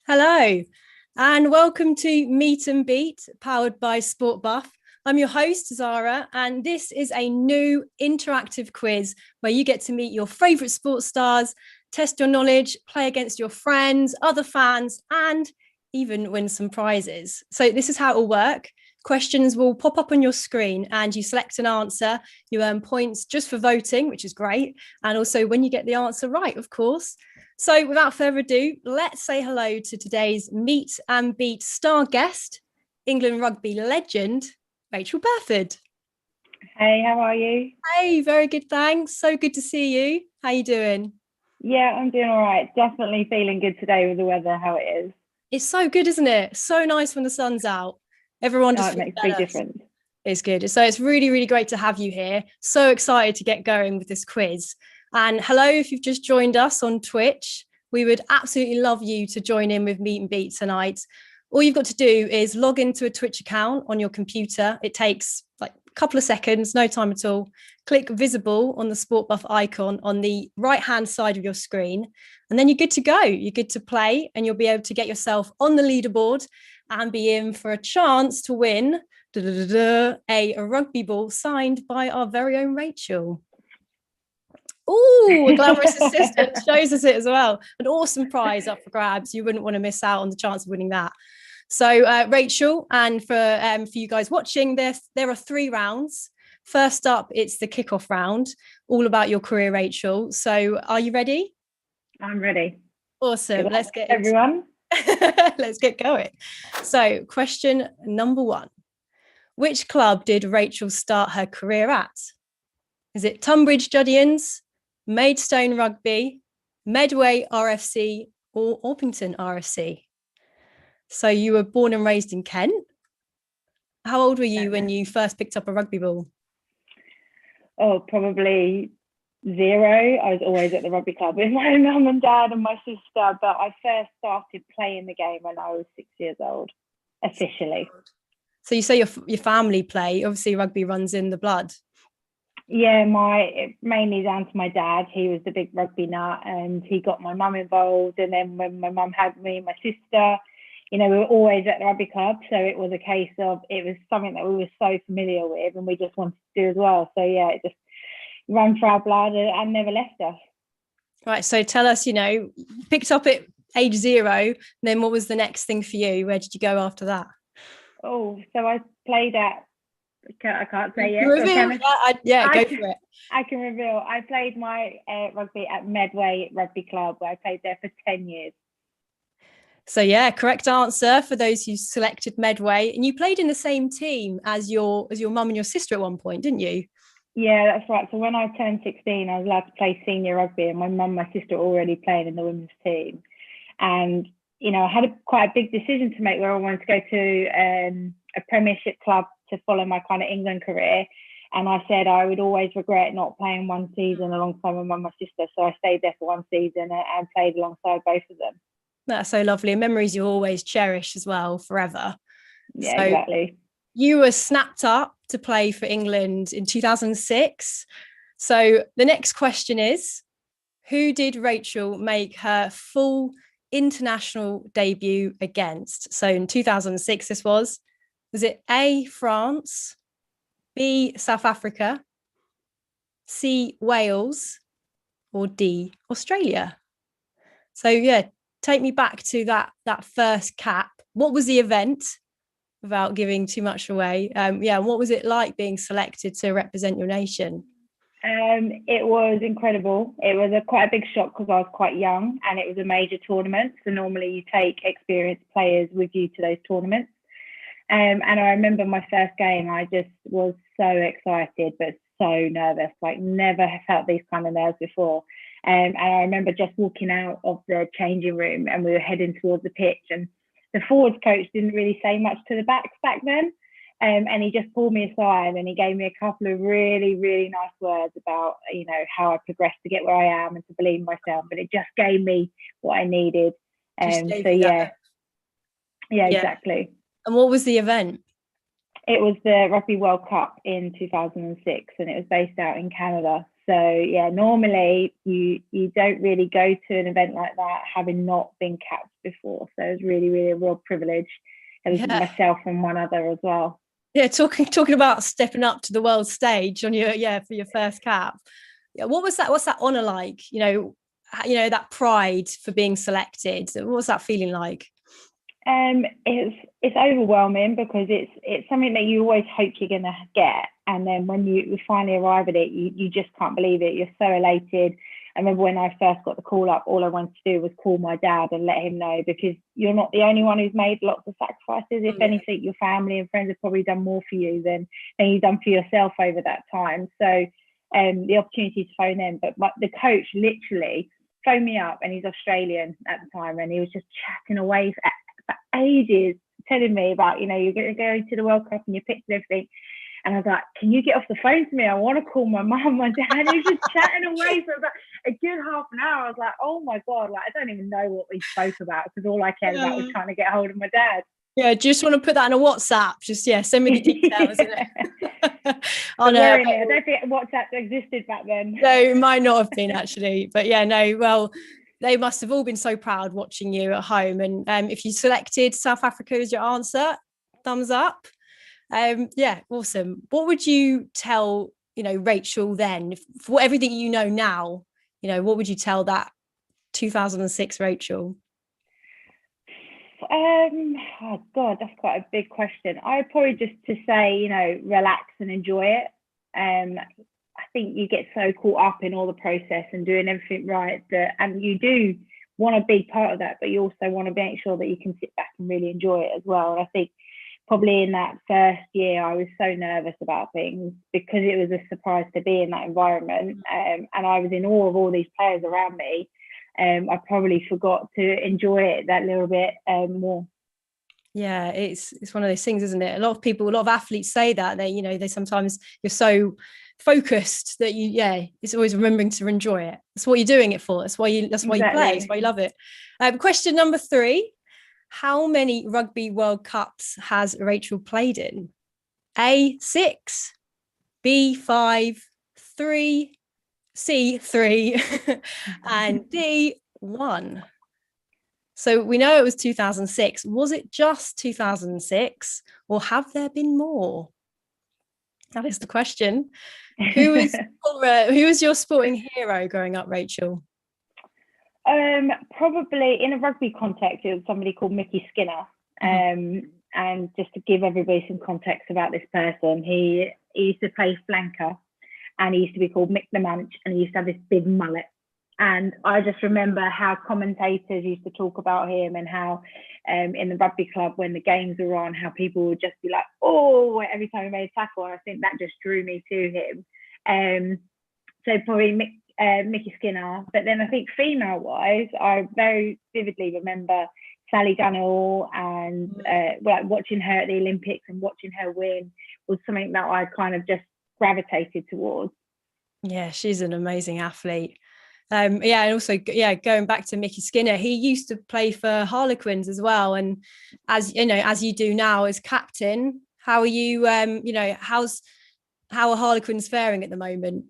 Hello, and welcome to Meet and Beat, powered by Sport Buff. I'm your host, Zara, and this is a new interactive quiz where you get to meet your favourite sports stars, test your knowledge, play against your friends, other fans, and even win some prizes. So this is how it will work. Questions will pop up on your screen and you select an answer. You earn points just for voting, which is great. And also when you get the answer right, of course. So without further ado, let's say hello to today's Meet and Beat star guest, England rugby legend, Rachael Burford. Hey, how are you? Hey, very good, thanks. So good to see you. How you doing? Yeah, I'm doing all right. Definitely feeling good today with the weather, how it is. It's so good, isn't it? So nice when the sun's out. Everyone Oh, just it feels makes a big better. difference. It's good. So it's really, really great to have you here. So excited to get going with this quiz. And hello, if you've just joined us on Twitch, we would absolutely love you to join in with Meet and Beat tonight. All you've got to do is log into a Twitch account on your computer. It takes like a couple of seconds, no time at all. Click visible on the Sport Buff icon on the right-hand side of your screen, and then you're good to go. You're good to play, and you'll be able to get yourself on the leaderboard and be in for a chance to win a rugby ball signed by our very own Rachael. Oh, a glamorous assistant shows us it as well. An awesome prize up for grabs. You wouldn't want to miss out on the chance of winning that. So, Rachael, and for you guys watching this, there are 3 rounds. First up, it's the kickoff round, all about your career, Rachael. So, are you ready? I'm ready. Awesome. Let's get everyone. Let's get going. So, question number 1. Which club did Rachael start her career at? Is it Tunbridge Juddians, Maidstone Rugby, Medway RFC, or Orpington RFC? So you were born and raised in Kent. How old were you when you first picked up a rugby ball? Oh, probably 0. I was always at the rugby club with my mum and dad and my sister, but I first started playing the game when I was 6 years old, officially. So you say your family play. Obviously, rugby runs in the blood. Yeah, mainly down to my dad. He was the big rugby nut, and he got my mum involved. And then when my mum had me and my sister, we were always at the rugby club. So it was a case of, it was something that we were so familiar with and we just wanted to do as well. So yeah, it just ran for our blood and never left us. Right. So tell us, picked up at age 0. Then what was the next thing for you? Where did you go after that? Oh, so I played at, I can't say yet. Go for it. I can reveal. I played my rugby at Medway Rugby Club, where I played there for 10 years. So yeah, correct answer for those who selected Medway. And you played in the same team as your mum and your sister at one point, didn't you? Yeah, that's right. So when I turned 16, I was allowed to play senior rugby, and my mum and my sister were already playing in the women's team. And I had quite a big decision to make where I wanted to go to a Premiership club to follow my kind of England career. And I said I would always regret not playing one season alongside my mum and my sister. So I stayed there for one season and played alongside both of them. That's so lovely. And memories you always cherish as well, forever. Yeah, so exactly. You were snapped up to play for England in 2006. So the next question is, who did Rachael make her full international debut against? So in 2006, was it A, France, B, South Africa, C, Wales, or D, Australia? So yeah, take me back to that first cap. What was the event, without giving too much away? What was it like being selected to represent your nation? It was incredible. It was quite a big shock because I was quite young, and it was a major tournament. So normally you take experienced players with you to those tournaments. And I remember my first game, I just was so excited, but so nervous, like never have felt these kind of nerves before. And I remember just walking out of the changing room and we were heading towards the pitch, and the forwards coach didn't really say much to the backs back then. And he just pulled me aside and he gave me a couple of really, really nice words about, how I progressed to get where I am and to believe in myself. But it just gave me what I needed. Yeah, exactly. And what was the event? It was the Rugby World Cup in 2006, and it was based out in Canada. So yeah, normally you don't really go to an event like that having not been capped before. So it was really, really a real privilege. It was myself and one other as well. Yeah, talking about stepping up to the world stage on your for your first cap. Yeah, what's that honor like? That pride for being selected. What was that feeling like? It's overwhelming because it's something that you always hope you're gonna get, and then when you finally arrive at it, you just can't believe it. You're so elated. I remember when I first got the call up, all I wanted to do was call my dad and let him know, because you're not the only one who's made lots of sacrifices. If anything, your family and friends have probably done more for you than you've done for yourself over that time. So the opportunity to phone them, but the coach literally phoned me up, and he's Australian at the time, and he was just chatting away for ages, telling me about, you're going to go to the World Cup and you picked everything. And I was like, can you get off the phone to me? I want to call my mum, my dad. And he was just chatting away for about a good half an hour. I was like, oh my God, I don't even know what we spoke about, because all I cared about was trying to get hold of my dad. Yeah, just want to put that in a WhatsApp. Just send me the details. I don't think WhatsApp existed back then. No, it might not have been actually, but well, they must have all been so proud watching you at home. And if you selected South Africa as your answer, thumbs up. Awesome. What would you tell Rachael then, for everything you know now? What would you tell that 2006 Rachael? Oh God, that's quite a big question. I'd probably just to say, relax and enjoy it. I think you get so caught up in all the process and doing everything right, and you do want to be part of that, but you also want to make sure that you can sit back and really enjoy it as well. And I think probably in that first year, I was so nervous about things because it was a surprise to be in that environment, and I was in awe of all these players around me. I probably forgot to enjoy it that little bit more. Yeah, it's one of those things, isn't it? A lot of athletes say that they sometimes, you're so focused that it's always remembering to enjoy it. That's what you're doing it for. That's why you play. That's why you love it. Question number 3: how many Rugby World Cups has Rachael played in? A, 6, B, 5, 3, C, 3, and D, 1. So we know it was 2006. Was it just 2006, or have there been more? That is the question. Who was your sporting hero growing up, Rachael? Probably in a rugby context, it was somebody called Mickey Skinner. And just to give everybody some context about this person, he used to play flanker, and he used to be called Mick the Manch, and he used to have this big mullet. And I just remember how commentators used to talk about him, and how in the rugby club, when the games were on, how people would just be like, oh, every time he made a tackle. And I think that just drew me to him. So probably Mickey Skinner. But then I think female-wise, I very vividly remember Sally Gunnell, and watching her at the Olympics and watching her win was something that I kind of just gravitated towards. Yeah, she's an amazing athlete. And also going back to Mickey Skinner, he used to play for Harlequins as well. And as you do now as captain, how are you? How are Harlequins faring at the moment?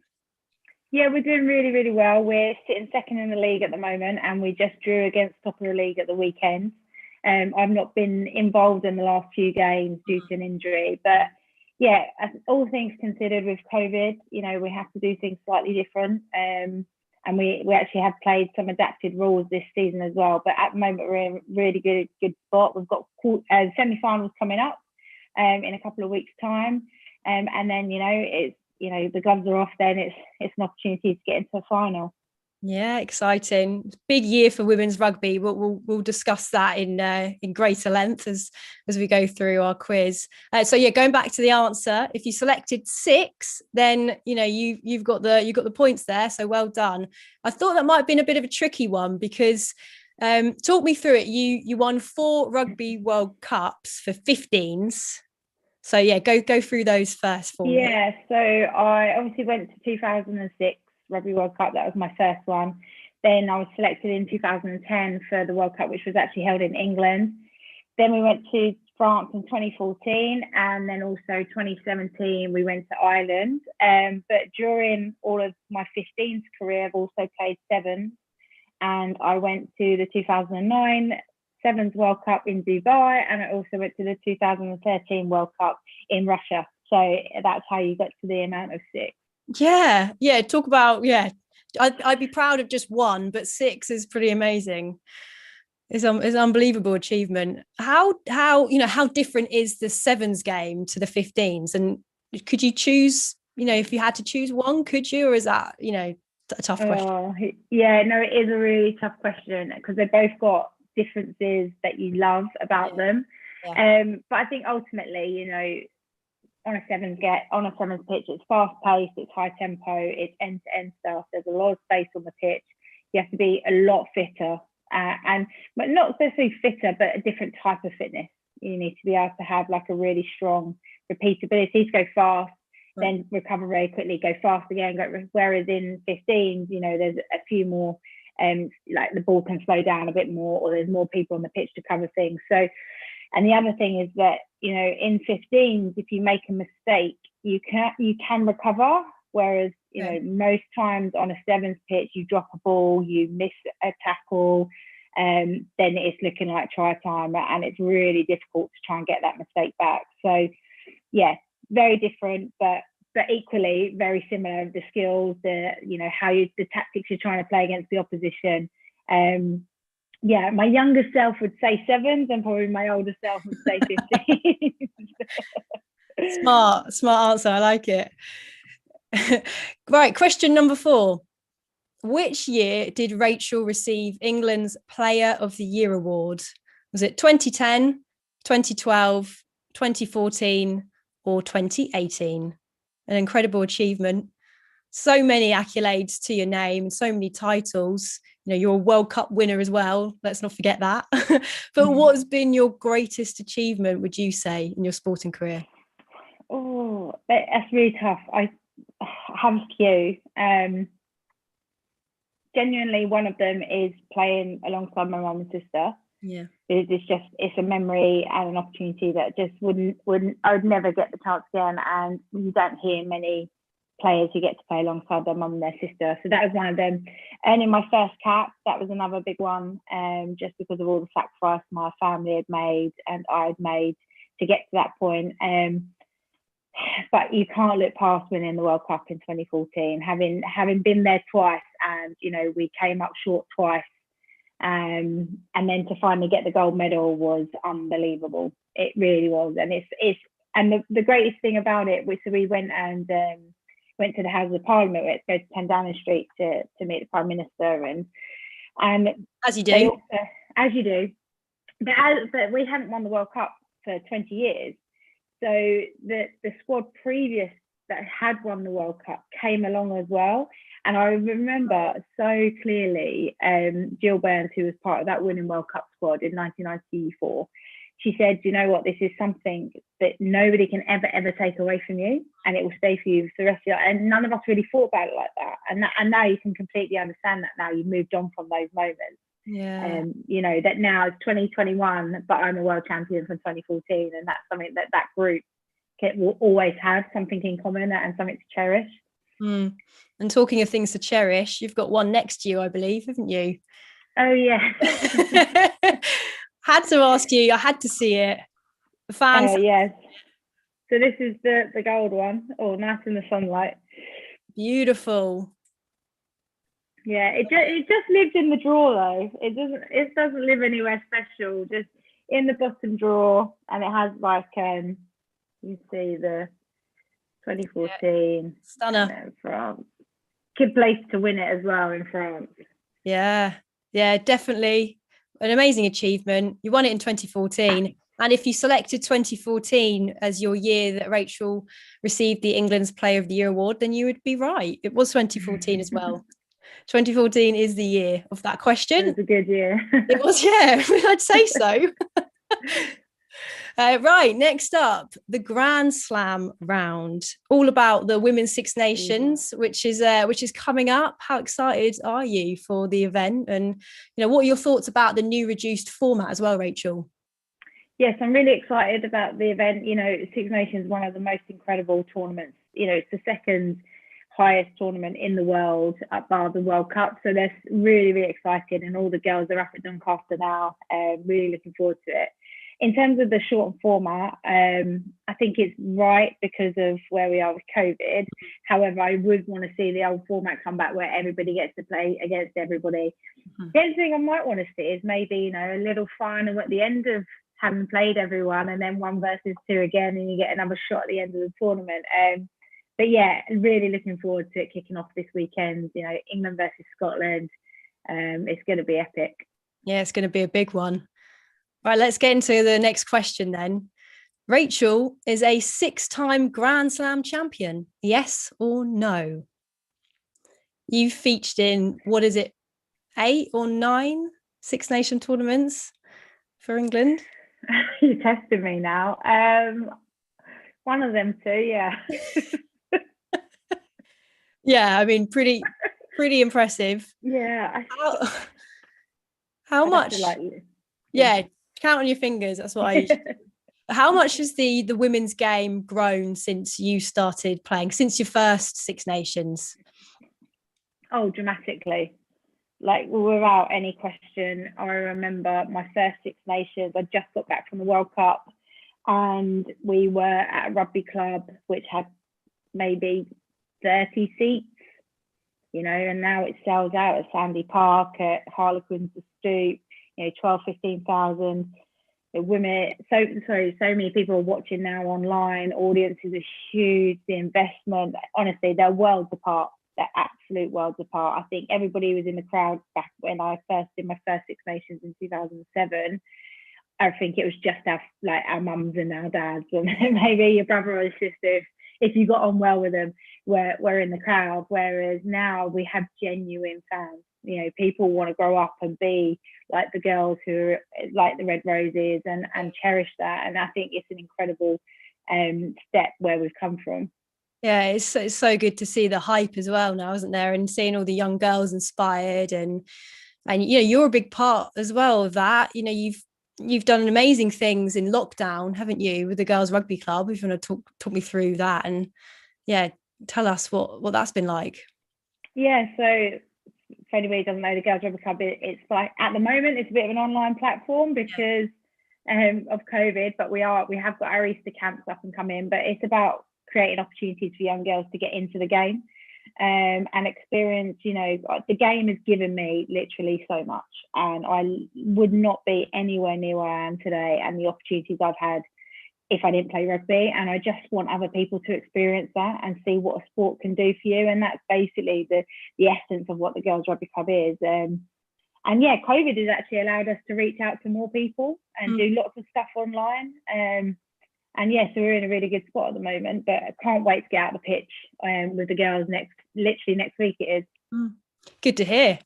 Yeah, we're doing really, really well. We're sitting second in the league at the moment, and we just drew against top of the league at the weekend. I've not been involved in the last few games due to an injury, but yeah, all things considered with COVID, we have to do things slightly different. And we actually have played some adapted rules this season as well. But at the moment, we're in a really good spot. We've got semi-finals coming up in a couple of weeks' time. And then, it's, the gloves are off, then it's an opportunity to get into a final. Yeah, exciting. Big year for women's rugby. We'll discuss that in greater length as we go through our quiz. Going back to the answer, if you selected 6, then you've got the points there. So well done. I thought that might have been a bit of a tricky one, because talk me through it. You won 4 Rugby World Cups for 15s. So go through those first for me. Yeah, so I obviously went to 2006 Rugby World Cup. That was my first one. Then I was selected in 2010 for the World Cup, which was actually held in England. Then we went to France in 2014, and then also 2017 we went to Ireland. But during all of my 15s career, I've also played sevens, and I went to the 2009 Sevens World Cup in Dubai, and I also went to the 2013 World Cup in Russia. So that's how you get to the amount of 6. Yeah. Talk about, I'd be proud of just 1, but 6 is pretty amazing. It's an unbelievable achievement. How different is the sevens game to the 15s? And could you choose, if you had to choose one, could you, or is that, a tough question? Yeah, no, it is a really tough question because they both got differences that you love about them. Yeah. But I think ultimately, on a sevens pitch, it's fast paced, it's high tempo, it's end to end stuff. There's a lot of space on the pitch. You have to be a lot fitter, but not necessarily fitter, but a different type of fitness. You need to be able to have like a really strong repeatability to go fast, then recover very quickly, go fast again. Whereas in 15s, there's a few more, like the ball can slow down a bit more, or there's more people on the pitch to cover things. So, and the other thing is that, in 15s, if you make a mistake, you can recover. Whereas, most times on a sevens pitch, you drop a ball, you miss a tackle, then it's looking like try time, and it's really difficult to try and get that mistake back. So, yeah, very different, but equally very similar. The skills, the tactics you're trying to play against the opposition. Yeah, my younger self would say sevens, and probably my older self would say 15. Smart answer. I like it. Right, question number 4. Which year did Rachael receive England's Player of the Year award? Was it 2010, 2012, 2014, or 2018? An incredible achievement. So many accolades to your name and so many titles. You're a World Cup winner as well. Let's not forget that. But what has been your greatest achievement, would you say, in your sporting career? Oh, that's really tough. I have a few. Genuinely, one of them is playing alongside my mum and sister. Yeah, it's a memory and an opportunity that just I would never get the chance again. And you don't hear many players who get to play alongside their mum and their sister. So that was one of them. And in my first cap, that was another big one, just because of all the sacrifice my family had made and I had made to get to that point. But you can't look past winning the World Cup in 2014, having been there twice, and we came up short twice, and then to finally get the gold medal was unbelievable. It really was. And it's the greatest thing about it was, so we went to the House of Parliament, where it goes to 10 Downing Street to meet the Prime Minister, and as you do, but we hadn't won the World Cup for 20 years. So the squad previous that had won the World Cup came along as well. And I remember so clearly, Jill Burns, who was part of that winning World Cup squad in 1994, she said, "You know what, this is something that nobody can ever take away from you, and it will stay for you for the rest of your life." And none of us really thought about it like that. And now you can completely understand that. Now you've moved on from those moments. Yeah. That now it's 2021, but I'm a world champion from 2014, and that's something that group will always have something in common and something to cherish. And talking of things to cherish, you've got one next to you, I believe, haven't you? Oh yeah. Had to ask you. I had to see it. The fans. Yes. So this is the gold one. Oh, nice in the sunlight. Beautiful. Yeah, it just lives in the drawer though. It doesn't live anywhere special. Just in the bottom drawer, and it has like you see the 2014 stunner France. Good place to win it as well in France. Yeah, definitely an amazing achievement. You won it in 2014. And if you selected 2014 as your year that Rachael received the England's Player of the Year award, then you would be right. It was 2014 as well. 2014 is the year of that question. It was a good year. It was, yeah, I'd say so. Right, next up, the Grand Slam round, all about the Women's Six Nations, which is coming up. How excited are you for the event? And what are your thoughts about the new reduced format as well, Rachael? Yes, I'm really excited about the event. Six Nations is one of the most incredible tournaments. It's the second highest tournament in the world, up bar the World Cup. So they're really, really excited, and all the girls are up at Doncaster now. Really looking forward to it. In terms of the shortened format, I think it's right because of where we are with COVID. However, I would want to see the old format come back where everybody gets to play against everybody. Mm-hmm. The only thing I might want to see is maybe, a little final at the end of having played everyone, and then 1 versus 2 again, and you get another shot at the end of the tournament. But yeah, really looking forward to it kicking off this weekend. England versus Scotland. It's going to be epic. Yeah, it's going to be a big one. Right, let's get into the next question then. Rachael is a 6-time Grand Slam champion. Yes or no? You've featured in, 8 or 9 Six Nation tournaments for England? You're testing me now. One of them too, yeah. Yeah, I mean, pretty impressive. Yeah. How much? Yeah, count on your fingers. That's what I usually do. How much has the women's game grown since you started playing, since your first Six Nations? Oh, dramatically. Like, without any question. I remember my first Six Nations, I just got back from the World Cup, and we were at a rugby club which had maybe 30 seats, and now it sells out at Sandy Park, at Harlequins, the Stoop, 12, 15,000. Women, so many people are watching now online. Audiences are huge. The investment, honestly, they're worlds apart. They're absolute worlds apart. I think everybody was in the crowd back when I first did my first Six Nations in 2007. I think it was just our mums and our dads, and maybe your brother or your sister, if you got on well with them, were in the crowd. Whereas now we have genuine fans. People want to grow up and be like the girls who are like the Red Roses and cherish that. And I think it's an incredible step where we've come from. Yeah, it's so good to see the hype as well now, isn't there? And seeing all the young girls inspired, and you're a big part as well of that. You've done amazing things in lockdown, haven't you, with the Girls Rugby Club? If you want to talk me through that, and tell us what that's been like. Yeah, so if anybody doesn't know, the Girls Rugby Club, it's like, at the moment it's a bit of an online platform because of COVID, but we have got our Easter camps up and coming. But it's about creating opportunities for young girls to get into the game and experience. The game has given me literally so much, and I would not be anywhere near where I am today and the opportunities I've had if I didn't play rugby. And I just want other people to experience that and see what a sport can do for you. And that's basically the essence of what the Girls Rugby Club is. And COVID has actually allowed us to reach out to more people and do lots of stuff online. So we're in a really good spot at the moment, but I can't wait to get out the pitch with the girls literally next week it is. Good to hear.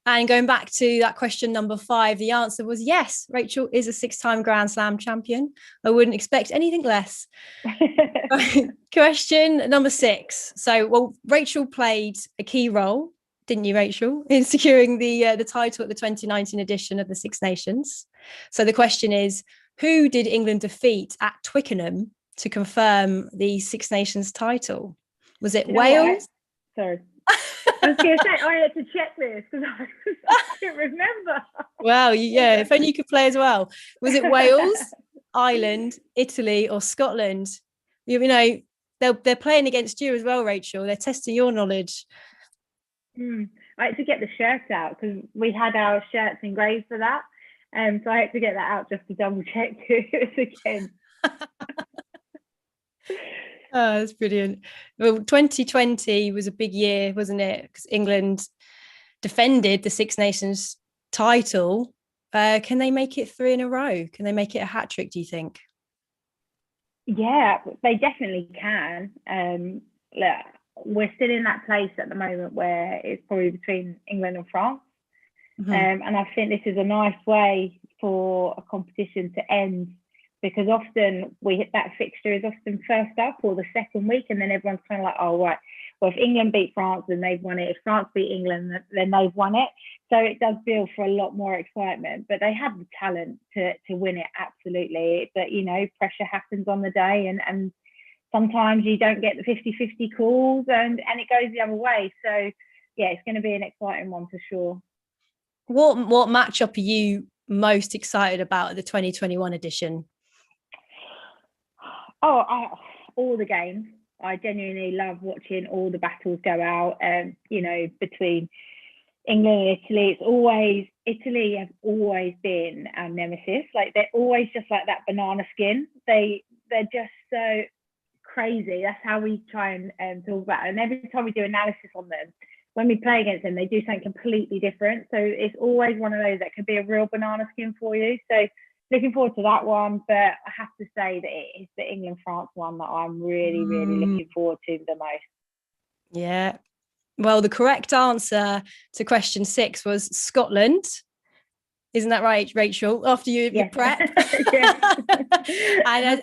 And going back to that question number 5, the answer was yes, Rachael is a 6-time Grand Slam champion. I wouldn't expect anything less. Question number 6. So, Rachael played a key role, didn't you, Rachael, in securing the title at the 2019 edition of the Six Nations. So the question is, who did England defeat at Twickenham to confirm the Six Nations title? Was it Wales? Sorry. I was going to say, I had to check this because I can't remember. Well, if only you could play as well. Was it Wales, Ireland, Italy, or Scotland? They're playing against you as well, Rachael. They're testing your knowledge. I had to get the shirts out because we had our shirts engraved for that. So I had to get that out just to double check it again. Oh, that's brilliant. Well, 2020 was a big year, wasn't it? Because England defended the Six Nations title. Can they make it 3 in a row? Can they make it a hat trick, do you think? Yeah, they definitely can. Look, we're still in that place at the moment where it's probably between England and France. Mm-hmm. And I think this is a nice way for a competition to end, because often that fixture is often first up or the second week, and then everyone's kind of like, oh, right, well, if England beat France, then they've won it. If France beat England, then they've won it. So it does feel for a lot more excitement. But they have the talent to win it, absolutely. But, you know, pressure happens on the day, and sometimes you don't get the 50-50 calls, and it goes the other way. So, yeah, it's going to be an exciting one for sure. What matchup are you most excited about at the 2021 edition? All the games. I genuinely love watching all the battles go out. You know, between England and Italy, Italy have always been our nemesis. Like, they're always just like that banana skin. They're just so crazy. That's how we try and talk about it. And every time we do analysis on them, when we play against them, they do something completely different. So it's always one of those that could be a real banana skin for you. So looking forward to that one. But I have to say that it is the England-France one that I'm really, really looking forward to the most. Yeah. Well, the correct answer to question 6 was Scotland. Isn't that right, Rachel? After your prep. And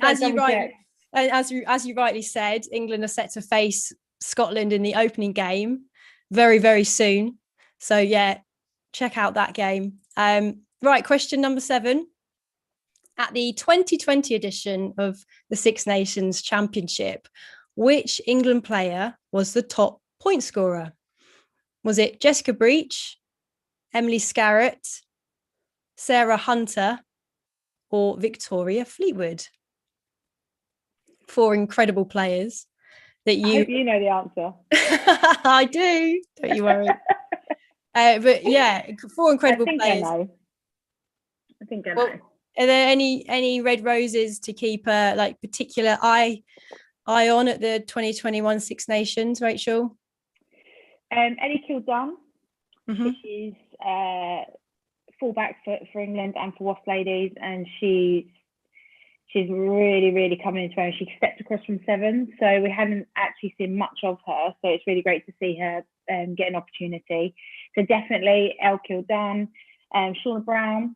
as you rightly said, England are set to face Scotland in the opening game very, very soon. So yeah, check out that game. Right, question number 7. At the 2020 edition of the Six Nations Championship, which England player was the top point scorer? Was it Jessica Breach, Emily Scarrett, Sarah Hunter, or Victoria Fleetwood? 4 incredible players that you... I hope you know the answer. I do, don't you worry. But yeah, 4 incredible players. I think I know. Are there any red roses to keep a particular eye on at the 2021 Six Nations, Rachel? Ellie Kildunn, she's fullback for England and for Wasp Ladies, and she's really, really coming into her own. She stepped across from 7, so we hadn't actually seen much of her. So it's really great to see her get an opportunity. So definitely Elle Kildunn, Shauna Brown.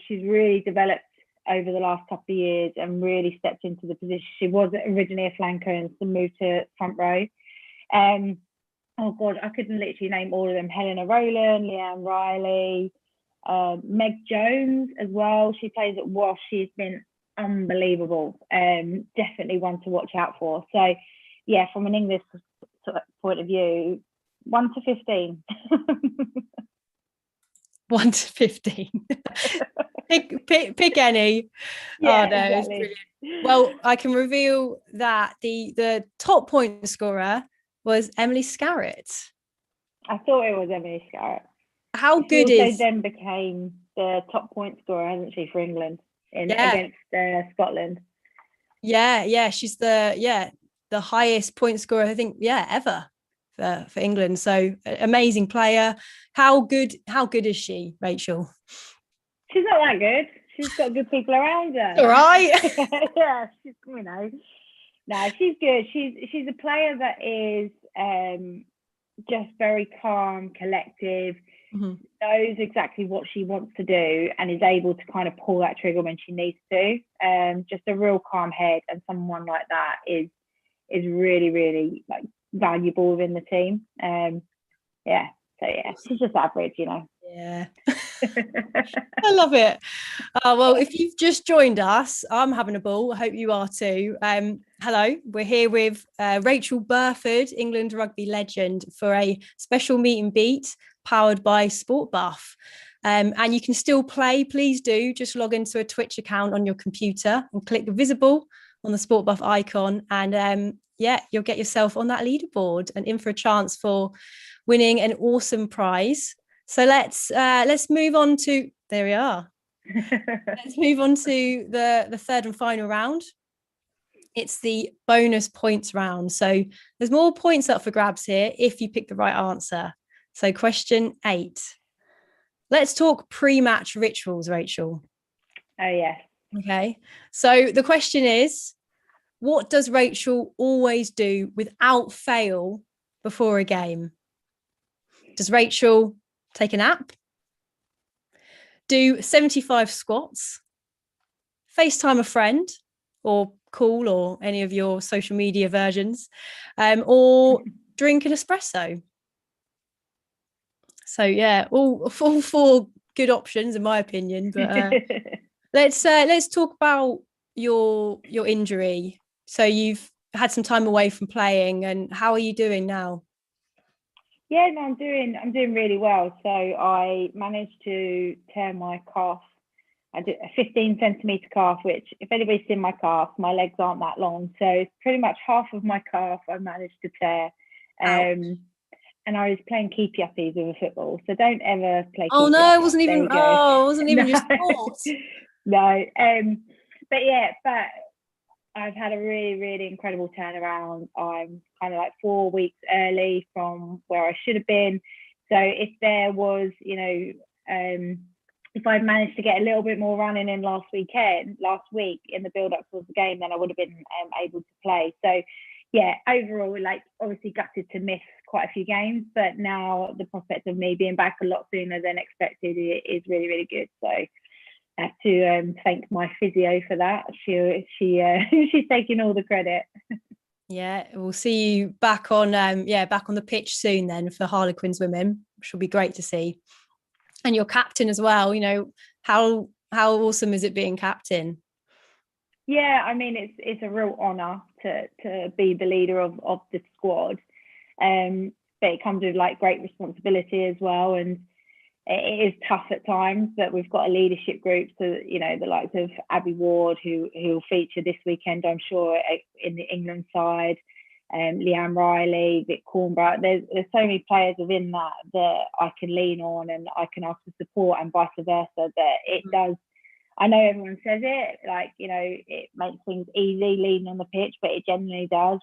She's really developed over the last couple of years and really stepped into the position. She was originally a flanker and moved to front row. Oh God, I couldn't literally name all of them. Helena Rowland, Leanne Riley, Meg Jones as well. She plays at Wash. She's been unbelievable. Definitely one to watch out for. So yeah, from an English point of view, 1 to 15. 1 to 15. pick any. Yeah, oh no, exactly. It's brilliant. Well, I can reveal that the top point scorer was Emily Scarrett. I thought it was Emily Scarrett. How good she also is... then became the top point scorer, hasn't she, for England against Scotland? Yeah, she's the highest point scorer, I think, ever for England. So amazing player. How good is she, Rachel? She's not that good. She's got good people around her. All right. Yeah, she's, no, she's good. She's a player that is just very calm, collective, knows exactly what she wants to do, and is able to kind of pull that trigger when she needs to. Just a real calm head, and someone like that is really, really valuable within the team. So she's just average, Yeah. I love it. Well, if you've just joined us, I'm having a ball. I hope you are too. Hello, we're here with Rachael Burford, England rugby legend, for a special meet and beat powered by Sport Buff. And you can still play. Please do just log into a Twitch account on your computer and click visible on the Sport Buff icon, and you'll get yourself on that leaderboard and in for a chance for winning an awesome prize. So let's move on to... There we are. Let's move on to the third and final round. It's the bonus points round. So there's more points up for grabs here if you pick the right answer. So question 8. Let's talk pre-match rituals, Rachel. Oh, yes. Okay. So the question is, what does Rachael always do without fail before a game? Does Rachael take a nap, do 75 squats, FaceTime a friend, or call, or any of your social media versions, or drink an espresso. So yeah, all four good options in my opinion. But let's talk about your injury. So you've had some time away from playing, and how are you doing now? Yeah, no, I'm doing really well. So I managed to tear my calf. I did a 15 centimeter calf, which if anybody's seen my calf, my legs aren't that long. So it's pretty much half of my calf I managed to tear. And I was playing keepy uppies with a football. So don't ever play Oh keepy no, it uppy. wasn't even. There you go. Oh, it wasn't even No. your sport. No. But I've had a really, really incredible turnaround. I'm kind of like 4 weeks early from where I should have been. So if there was, if I'd managed to get a little bit more running in last week in the build up towards the game, then I would have been able to play. So yeah, overall, like obviously gutted to miss quite a few games, but now the prospect of me being back a lot sooner than expected is really, really good. So I have to thank my physio for that. She's taking all the credit. Yeah, we'll see you back on back on the pitch soon then for Harlequins women, which will be great to see. And your captain as well, how awesome is it being captain? Yeah, I mean it's a real honour to be the leader of the squad. But it comes with like great responsibility as well, and it is tough at times, but we've got a leadership group, so the likes of Abby Ward, who will feature this weekend, I'm sure, in the England side, Leanne Riley, Vic Cornborough. There's so many players within that I can lean on and I can ask for support, and vice versa. That it does. I know everyone says it, like, it makes things easy leading on the pitch, but it genuinely does.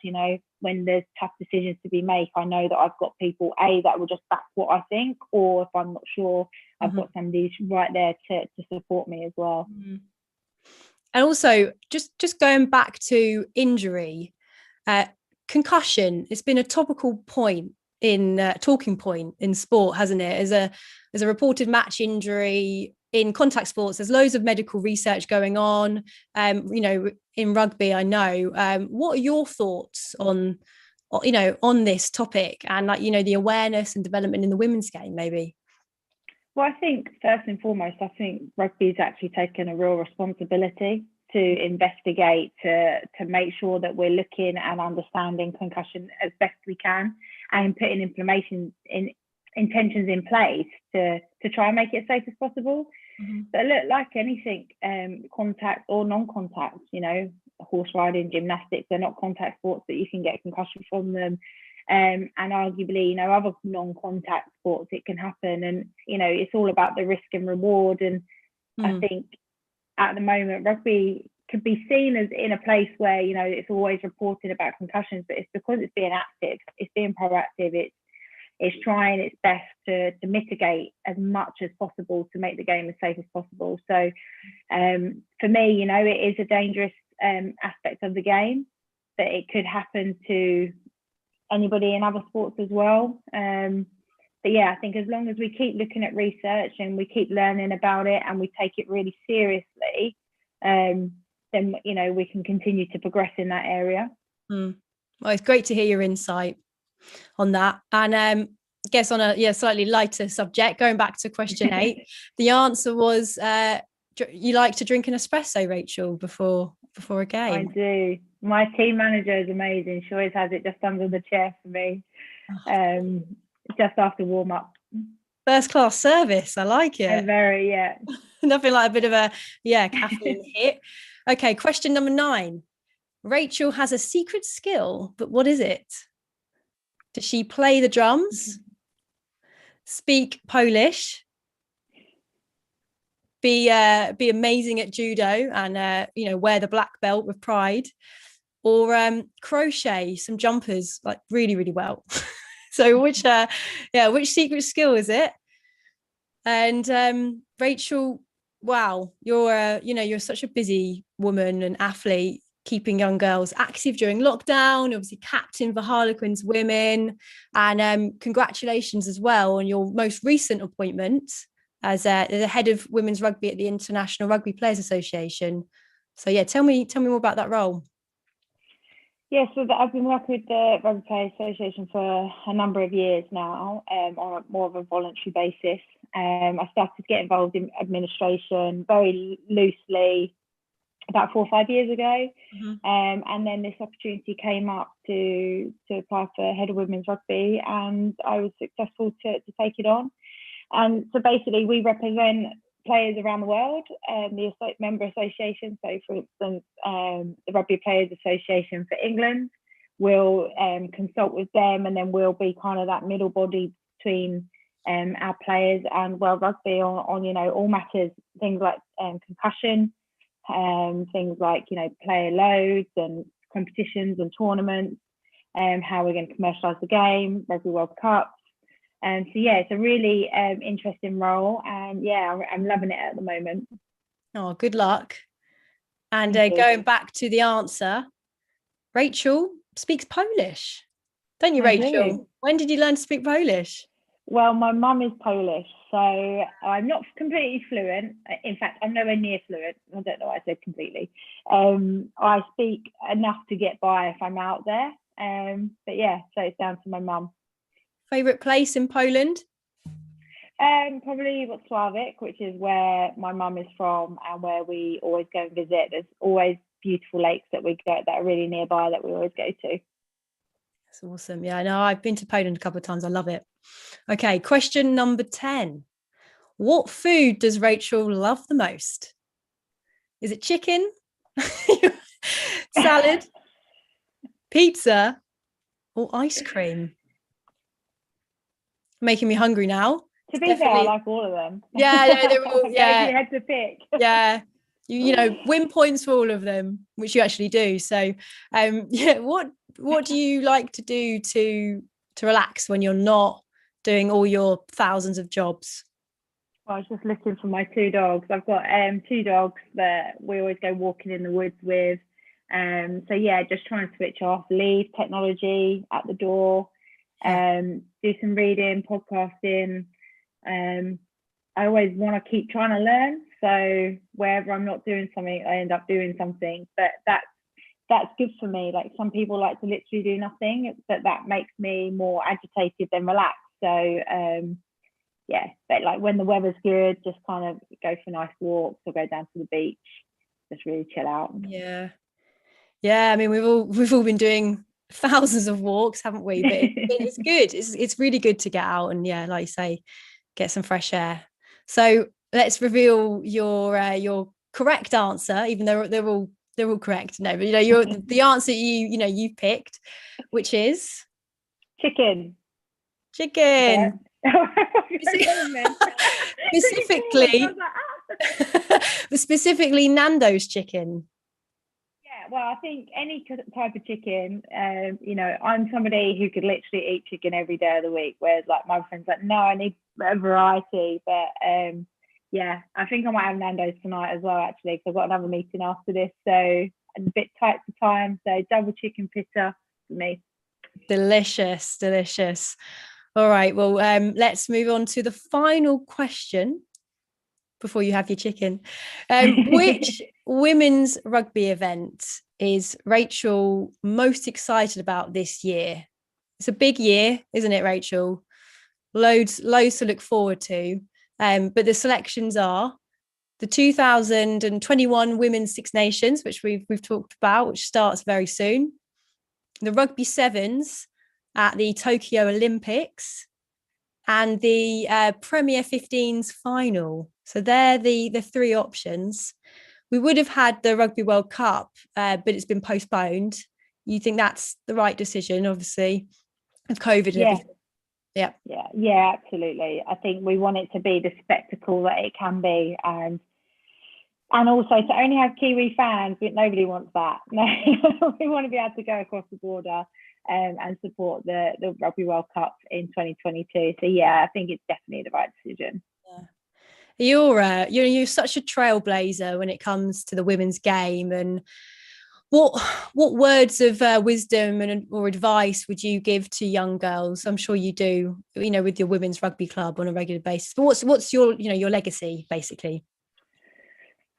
When there's tough decisions to be made, I know that I've got people, that will just back what I think, or if I'm not sure, I've got somebody right there to support me as well. And also, just going back to injury, concussion, it's been a topical point talking point in sport, hasn't it? As a reported match injury in contact sports, there's loads of medical research going on. In rugby, I know. What are your thoughts on this topic and the awareness and development in the women's game, maybe? Well, I think first and foremost, I think rugby's actually taken a real responsibility to investigate, to make sure that we're looking and understanding concussion as best we can, and putting intentions in place to try and make it as safe as possible. But look, like anything, contact or non-contact, horse riding, gymnastics, they're not contact sports that you can get concussion from them. And arguably, other non-contact sports, it can happen. And, it's all about the risk and reward. And I think at the moment, rugby could be seen as in a place where, it's always reported about concussions, but it's because it's being active, it's being proactive, it's trying its best to mitigate as much as possible to make the game as safe as possible. So for me, it is a dangerous aspect of the game, but it could happen to anybody in other sports as well. But yeah, I think as long as we keep looking at research and we keep learning about it and we take it really seriously, then we can continue to progress in that area. Well, it's great to hear your insight on that. And I guess on a slightly lighter subject, going back to question 8, the answer was you like to drink an espresso, Rachel, before a game. I do. My team manager is amazing. She always has it just under the chair for me, just after warm up. First class service. I like it. Very, yeah. Nothing like a bit of a caffeine hit. Okay, question number 9. Rachel has a secret skill, but what is it? Does she play the drums? Speak Polish? Be amazing at judo and wear the black belt with pride, or crochet some jumpers like really, really well? So which secret skill is it? And Rachel, wow, you're such a busy woman and athlete, keeping young girls active during lockdown, obviously captain for Harlequins women, and congratulations as well on your most recent appointment as the head of women's rugby at the International Rugby Players Association. So yeah, tell me more about that role. Yeah, so I've been working with the Rugby Players Association for a number of years now, on more of a voluntary basis. I started to get involved in administration very loosely about 4 or 5 years ago. And then this opportunity came up to apply for head of women's rugby, and I was successful to take it on. And so basically we represent players around the world, the member association. So for instance, the Rugby Players Association for England will consult with them, and then we'll be kind of that middle body between our players and World Rugby on you know, all matters, things like concussion, things like, you know, player loads and competitions and tournaments, how we're going to commercialise the game, Rugby World Cups. And so yeah, it's a really interesting role, and yeah, I'm loving it at the moment. Oh, good luck. And going back to the answer, Rachel speaks Polish, don't you, Rachel? When did you learn to speak Polish? Well, my mum is Polish, so I'm not completely fluent. In fact, I'm nowhere near fluent. I don't know why I said completely. I speak enough to get by if I'm out there. But yeah, so it's down to my mum. Favourite place in Poland? Probably Wrocław, which is where my mum is from and where we always go and visit. There's always beautiful lakes that we go that are really nearby that we always go to. That's awesome. Yeah, I know. I've been to Poland a couple of times. I love it. Okay, question number 10. What food does Rachel love the most? Is it chicken, salad, pizza, or ice cream? Making me hungry now. To be fair, I like all of them. Yeah, they're all, yeah. You had to pick. Yeah, you know, win points for all of them, which you actually do. So, yeah, what do you like to do to relax when you're not doing all your thousands of jobs? I was just looking for my 2 dogs. I've got 2 dogs that we always go walking in the woods with. So yeah, just trying to switch off, leave technology at the door, do some reading, podcasting. I always want to keep trying to learn. So wherever I'm not doing something, I end up doing something. But that's good for me. Like, some people like to literally do nothing, but that makes me more agitated than relaxed. So yeah, but like when the weather's good, just kind of go for nice walks or go down to the beach, just really chill out. Yeah. I mean, we've all been doing thousands of walks, haven't we? But it's good. It's really good to get out and, yeah, like you say, get some fresh air. So let's reveal your correct answer, even though they're all correct. No, but you know, the answer you picked, which is chicken. Specifically Nando's chicken. Yeah, well, I think any type of chicken, you know, I'm somebody who could literally eat chicken every day of the week, whereas like my friends like, no, I need a variety. But yeah, I think I might have Nando's tonight as well, actually, because I've got another meeting after this, so I'm a bit tight for time. So double chicken pizza for me. Delicious. All right, well, let's move on to the final question before you have your chicken. Which women's rugby event is Rachel most excited about this year? It's a big year, isn't it, Rachel? Loads to look forward to. But the selections are the 2021 Women's Six Nations, which we've talked about, which starts very soon. The Rugby Sevens at the Tokyo Olympics, and the Premier 15s final. So they're the 3 options. We would have had the Rugby World Cup, but it's been postponed. You think that's the right decision, obviously, with COVID and everything? Yeah, absolutely. I think we want it to be the spectacle that it can be, and also to only have Kiwi fans, but nobody wants that. No, we want to be able to go across the border and support the Rugby World Cup in 2022. So yeah, I think it's definitely the right decision. Yeah. You're such a trailblazer when it comes to the women's game. And what words of wisdom or advice would you give to young girls? I'm sure you do, you know, with your women's rugby club on a regular basis. But what's your legacy, basically?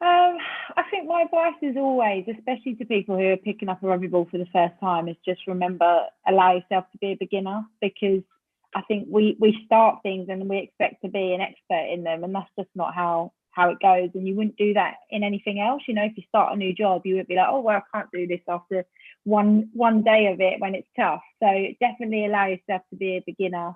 I think my advice is always, especially to people who are picking up a rugby ball for the first time, is just remember, allow yourself to be a beginner, because I think we start things and we expect to be an expert in them, and that's just not how it goes. And you wouldn't do that in anything else. You know, if you start a new job, you wouldn't be like, oh well, I can't do this after one day of it when it's tough. So definitely allow yourself to be a beginner,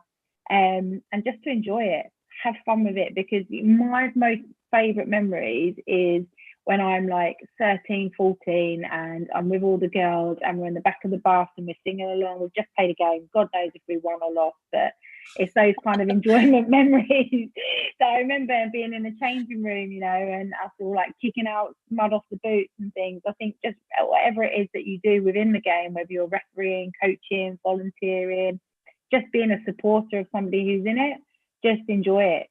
and just to enjoy it, have fun with it, because my most favorite memories is when I'm like 13, 14 and I'm with all the girls and we're in the back of the bus and we're singing along. We've just played a game. God knows if we won or lost, but it's those kind of enjoyment memories that I remember being in the changing room, you know, and us all like kicking out mud off the boots and things. I think just whatever it is that you do within the game, whether you're refereeing, coaching, volunteering, just being a supporter of somebody who's in it, just enjoy it.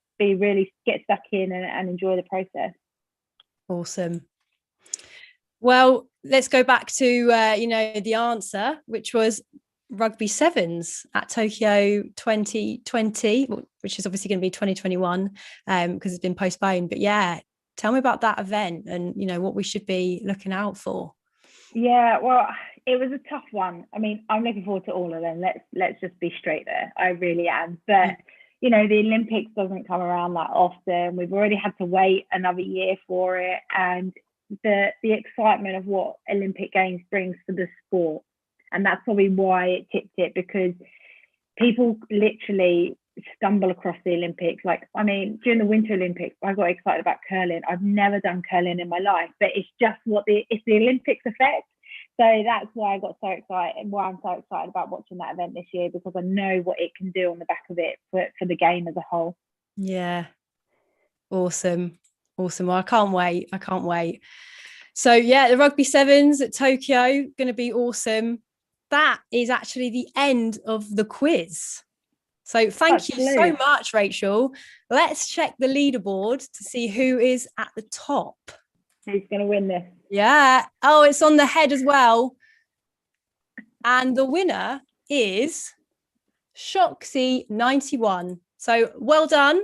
Get stuck in and enjoy the process. Awesome. Well, let's go back to the answer, which was rugby sevens at Tokyo 2020, which is obviously going to be 2021 because it's been postponed. But yeah, tell me about that event and what we should be looking out for. Yeah, well, it was a tough one. I mean, I'm looking forward to all of them. Let's just be straight there. I really am. But the Olympics doesn't come around that often. We've already had to wait another year for it, and the excitement of what Olympic Games brings for the sport, and that's probably why it tipped it, because people literally stumble across the Olympics. Like, I mean, during the Winter Olympics, I got excited about curling. I've never done curling in my life, but it's just it's the Olympics effect. So that's why I got so excited, and why I'm so excited about watching that event this year, because I know what it can do on the back of it for the game as a whole. Yeah. Awesome. Well, I can't wait. So yeah, the rugby sevens at Tokyo, going to be awesome. That is actually the end of the quiz. So thank you so much, Rachel. Let's check the leaderboard to see who is at the top. Who's going to win this? Yeah. Oh, it's on the head as well. And the winner is Shoxy 91. So well done.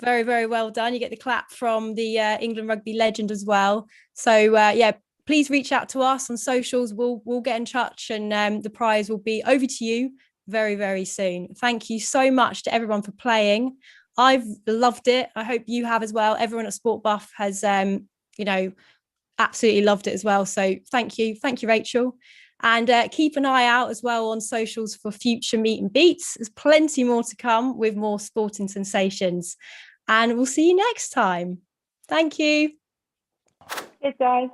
Very, very well done. You get the clap from the England rugby legend as well. So please reach out to us on socials. We'll get in touch, and the prize will be over to you very, very soon. Thank you so much to everyone for playing. I've loved it. I hope you have as well. Everyone at Sport Buff has absolutely loved it as well. So thank you, Rachel. And keep an eye out as well on socials for future meet and beats. There's plenty more to come with more sporting sensations. And we'll see you next time. Thank you. Cheers, guys.